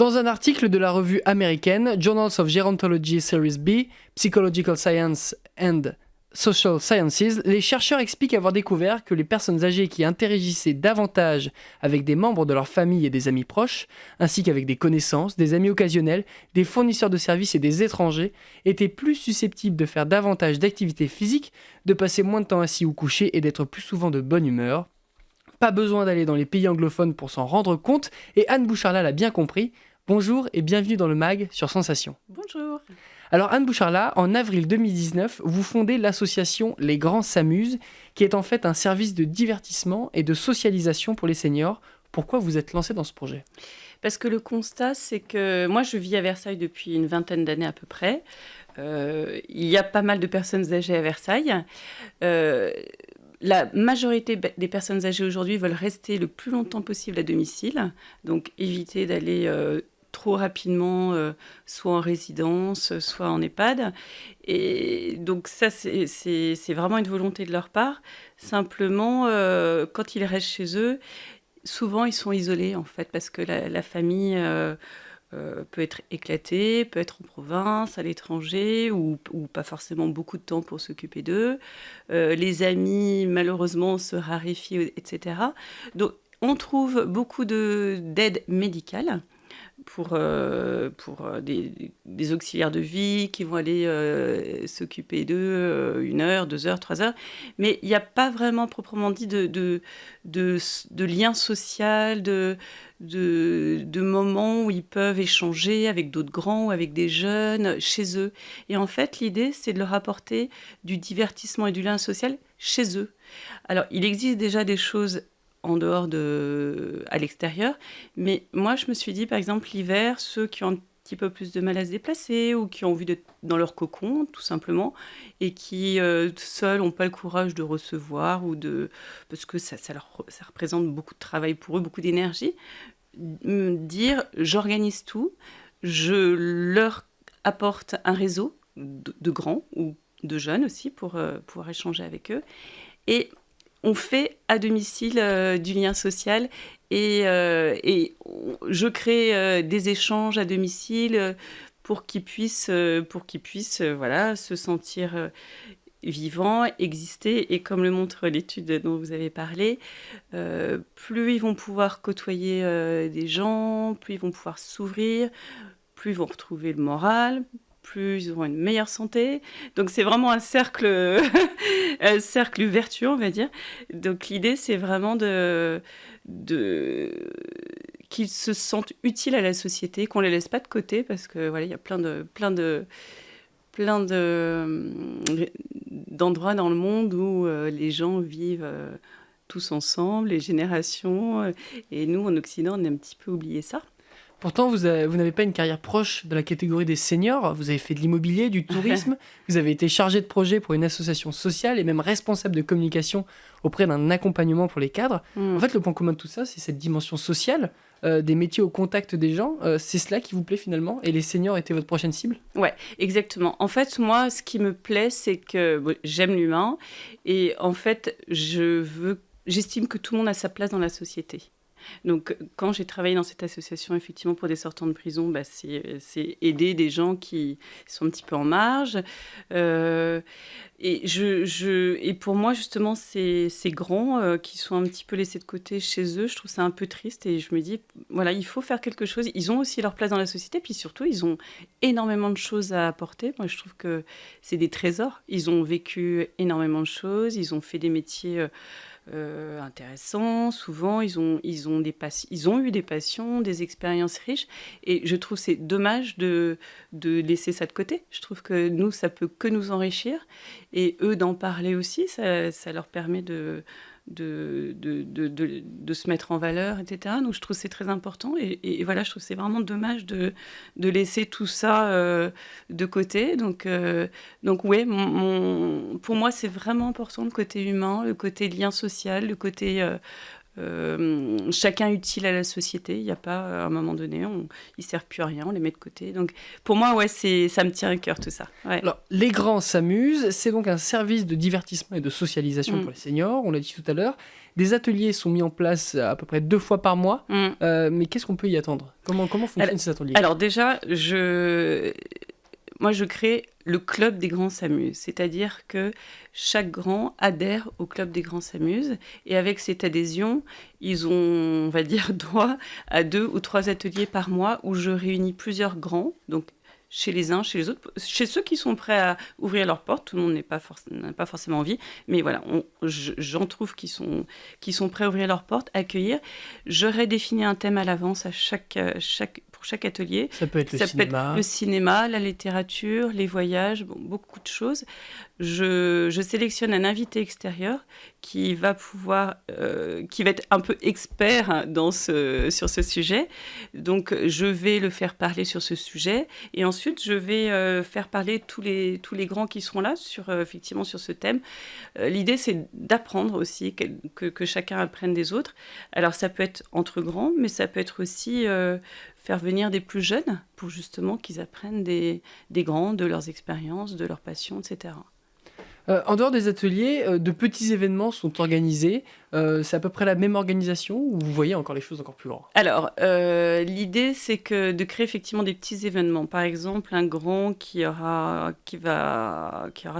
Dans un article de la revue américaine Journals of Gerontology Series B, Psychological Science and Social Sciences, les chercheurs expliquent avoir découvert que les personnes âgées qui interagissaient davantage avec des membres de leur famille et des amis proches, ainsi qu'avec des connaissances, des amis occasionnels, des fournisseurs de services et des étrangers, étaient plus susceptibles de faire davantage d'activités physiques, de passer moins de temps assis ou couchés et d'être plus souvent de bonne humeur. Pas besoin d'aller dans les pays anglophones pour s'en rendre compte, et Anne Boucharla l'a bien compris. Bonjour et bienvenue dans le MAG sur Sensation. Bonjour. Alors Anne Boucharla, en avril 2019, vous fondez l'association Les Grands s'amusent, qui est en fait un service de divertissement et de socialisation pour les seniors. Pourquoi vous êtes lancée dans ce projet ? Parce que le constat, c'est que moi, je vis à Versailles depuis une vingtaine d'années à peu près. Il y a pas mal de personnes âgées à Versailles. La majorité des personnes âgées aujourd'hui veulent rester le plus longtemps possible à domicile, donc éviter d'aller trop rapidement, soit en résidence, soit en EHPAD. Et donc ça, c'est vraiment une volonté de leur part. Simplement, quand ils restent chez eux, souvent ils sont isolés en fait, parce que la famille peut être éclatée, peut être en province, à l'étranger, ou pas forcément beaucoup de temps pour s'occuper d'eux. Les amis, malheureusement, se raréfient, etc. Donc on trouve beaucoup d'aide médicale pour des auxiliaires de vie qui vont aller s'occuper d'eux 1 heure, 2 heures, 3 heures. Mais il n'y a pas vraiment proprement dit de lien social, de moments où ils peuvent échanger avec d'autres grands ou avec des jeunes chez eux. Et en fait, l'idée, c'est de leur apporter du divertissement et du lien social chez eux. Alors, il existe déjà des choses en dehors à l'extérieur. Mais moi, je me suis dit, par exemple, l'hiver, ceux qui ont un petit peu plus de mal à se déplacer ou qui ont envie d'être dans leur cocon, tout simplement, et qui, seuls, n'ont pas le courage de recevoir parce que ça représente beaucoup de travail pour eux, beaucoup d'énergie, dire, j'organise tout, je leur apporte un réseau de grands ou de jeunes aussi pour pouvoir échanger avec eux. Et on fait à domicile du lien social et je crée des échanges à domicile pour qu'ils puissent voilà, se sentir vivants, exister. Et comme le montre l'étude dont vous avez parlé, plus ils vont pouvoir côtoyer des gens, plus ils vont pouvoir s'ouvrir, plus ils vont retrouver le moral, plus ils auront une meilleure santé. Donc c'est vraiment un cercle, un cercle vertueux, on va dire. Donc l'idée, c'est vraiment qu'ils se sentent utiles à la société, qu'on les laisse pas de côté, parce que voilà, il y a plein d'endroits dans le monde où les gens vivent tous ensemble, les générations. Et nous, en Occident, on a un petit peu oublié ça. Pourtant, vous n'avez pas une carrière proche de la catégorie des seniors. Vous avez fait de l'immobilier, du tourisme. Vous avez été chargé de projet pour une association sociale et même responsable de communication auprès d'un accompagnement pour les cadres. En fait, le point commun de tout ça, c'est cette dimension sociale, des métiers au contact des gens. C'est cela qui vous plaît finalement ? Et les seniors étaient votre prochaine cible ? Ouais, exactement. En fait, moi, ce qui me plaît, c'est que j'aime l'humain. Et en fait, j'estime que tout le monde a sa place dans la société. Donc, quand j'ai travaillé dans cette association, effectivement, pour des sortants de prison, c'est aider des gens qui sont un petit peu en marge. Et pour moi, justement, ces grands qui sont un petit peu laissés de côté chez eux, je trouve ça un peu triste. Et je me dis, voilà, il faut faire quelque chose. Ils ont aussi leur place dans la société. Puis surtout, ils ont énormément de choses à apporter. Moi, je trouve que c'est des trésors. Ils ont vécu énormément de choses. Ils ont fait des métiers intéressants. Souvent, ils ont eu des passions, des expériences riches. Et je trouve c'est dommage de laisser ça de côté. Je trouve que nous, ça peut que nous enrichir. Et eux, d'en parler aussi, ça leur permet de se mettre en valeur, etc. Donc, je trouve que c'est très important. Et voilà, je trouve que c'est vraiment dommage de laisser tout ça de côté. Donc ouais, pour moi, c'est vraiment important le côté humain, le côté lien social, le côté chacun utile à la société. Il n'y a pas, à un moment donné, ils ne servent plus à rien, on les met de côté. Donc, pour moi, ouais, ça me tient à cœur tout ça. Ouais. Alors, Les Grands s'amusent, c'est donc un service de divertissement et de socialisation pour les seniors, on l'a dit tout à l'heure. Des ateliers sont mis en place à peu près 2 fois par mois, mais qu'est-ce qu'on peut y attendre ? Comment fonctionnent ces ateliers ? Alors déjà, moi je crée le club des Grands s'amusent, c'est-à-dire que chaque grand adhère au club des Grands s'amusent, et avec cette adhésion, ils ont, on va dire, droit à 2 ou 3 ateliers par mois où je réunis plusieurs grands, donc chez les uns, chez les autres, chez ceux qui sont prêts à ouvrir leurs portes. Tout le monde n'a pas forcément envie, mais voilà, j'en trouve qui sont prêts à ouvrir leurs portes, accueillir. J'aurais défini un thème à l'avance pour chaque atelier. Ça peut être le cinéma, la littérature, les voyages, beaucoup de choses. Je sélectionne un invité extérieur qui va être un peu expert sur ce sujet. Donc, je vais le faire parler sur ce sujet. Et ensuite, je vais faire parler tous les grands qui seront là, effectivement, sur ce thème. L'idée, c'est d'apprendre aussi, que chacun apprenne des autres. Alors, ça peut être entre grands, mais ça peut être aussi faire venir des plus jeunes pour justement qu'ils apprennent des grands, de leurs expériences, de leurs passions, etc. En dehors des ateliers, de petits événements sont organisés. C'est à peu près la même organisation ou vous voyez encore les choses encore plus grandes ? Alors, l'idée, c'est de créer effectivement des petits événements. Par exemple, un grand qui aura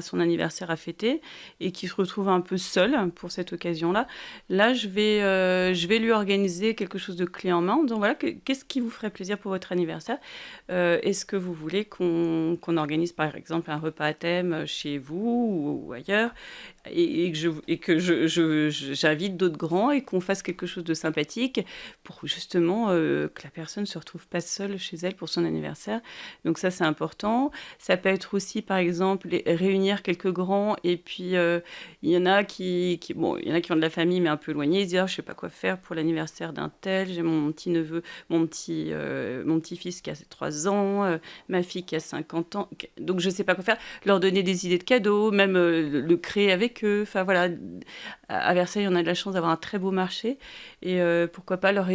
son anniversaire à fêter et qui se retrouve un peu seul pour cette occasion-là. Là, je vais lui organiser quelque chose de clé en main en disant, voilà, qu'est-ce qui vous ferait plaisir pour votre anniversaire ? Est-ce que vous voulez qu'on organise, par exemple, un repas à thème chez vous ou ailleurs, et que j'invite d'autres grands et qu'on fasse quelque chose de sympathique pour justement que la personne ne se retrouve pas seule chez elle pour son anniversaire. Donc ça, c'est important. Ça peut être aussi, par exemple, réunir quelques grands, et puis il y en a qui ont de la famille mais un peu éloignés. Ils se disent, je ne sais pas quoi faire pour l'anniversaire d'un tel. J'ai mon petit neveu, mon petit-fils qui a 3 ans, ma fille qui a 50 ans. Donc je ne sais pas quoi faire. Leur donner des idées de cadeaux, même le créer avec eux. Enfin voilà, à Versailles, on a de la chance d'avoir un très beau marché, et pourquoi pas leur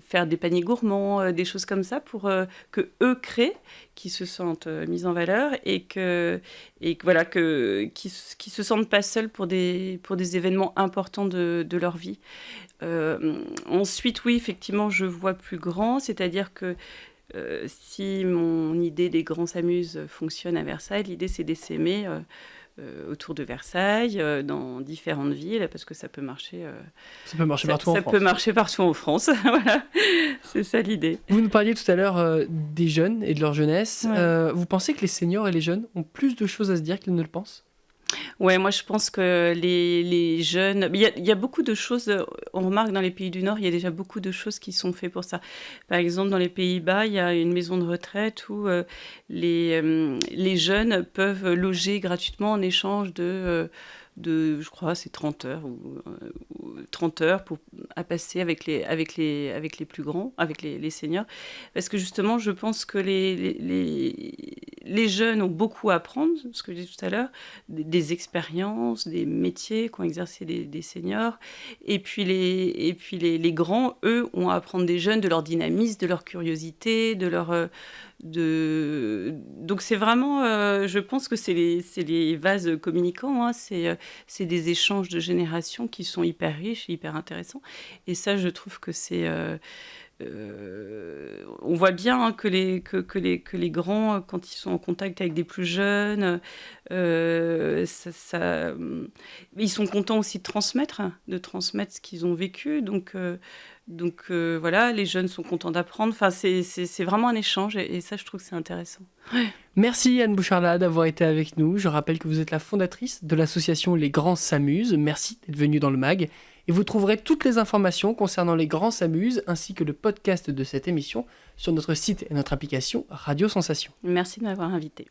faire des paniers gourmands, des choses comme ça pour que eux créent, qu'ils se sentent mis en valeur, et voilà, qu'ils se sentent pas seuls pour des événements importants de leur vie. Ensuite, oui, effectivement, je vois plus grand, c'est-à-dire que si mon idée des Grands s'amusent fonctionne à Versailles, l'idée c'est d'essaimer autour de Versailles, dans différentes villes, parce que ça peut marcher. Ça peut marcher partout en France. Ça peut marcher partout en France, voilà. C'est ça l'idée. Vous nous parliez tout à l'heure des jeunes et de leur jeunesse. Ouais. Vous pensez que les seniors et les jeunes ont plus de choses à se dire qu'ils ne le pensent ? Ouais, moi je pense que les jeunes... Il y a beaucoup de choses, on remarque dans les pays du Nord, il y a déjà beaucoup de choses qui sont faites pour ça. Par exemple, dans les Pays-Bas, il y a une maison de retraite où les jeunes peuvent loger gratuitement en échange de je crois, c'est 30 heures, ou 30 heures à passer avec les plus grands, avec les seniors. Parce que justement, je pense que les jeunes ont beaucoup à apprendre, ce que je disais tout à l'heure, des expériences, des métiers qu'ont exercé des seniors. Et puis les grands, eux, ont à apprendre des jeunes, de leur dynamisme, de leur curiosité, de leur... Donc c'est vraiment, je pense que c'est les vases communicants, hein, c'est des échanges de générations qui sont hyper riches, hyper intéressants, et ça je trouve que c'est on voit bien, hein, que les grands, quand ils sont en contact avec des plus jeunes, ils sont contents aussi de transmettre ce qu'ils ont vécu. Donc voilà, les jeunes sont contents d'apprendre. Enfin, c'est vraiment un échange, et ça, je trouve que c'est intéressant. Ouais. Merci Anne Bouchardat d'avoir été avec nous. Je rappelle que vous êtes la fondatrice de l'association Les Grands s'amusent. Merci d'être venue dans le MAG. Et vous trouverez toutes les informations concernant Les Grands s'amusent, ainsi que le podcast de cette émission, sur notre site et notre application Radio Sensation. Merci de m'avoir invité.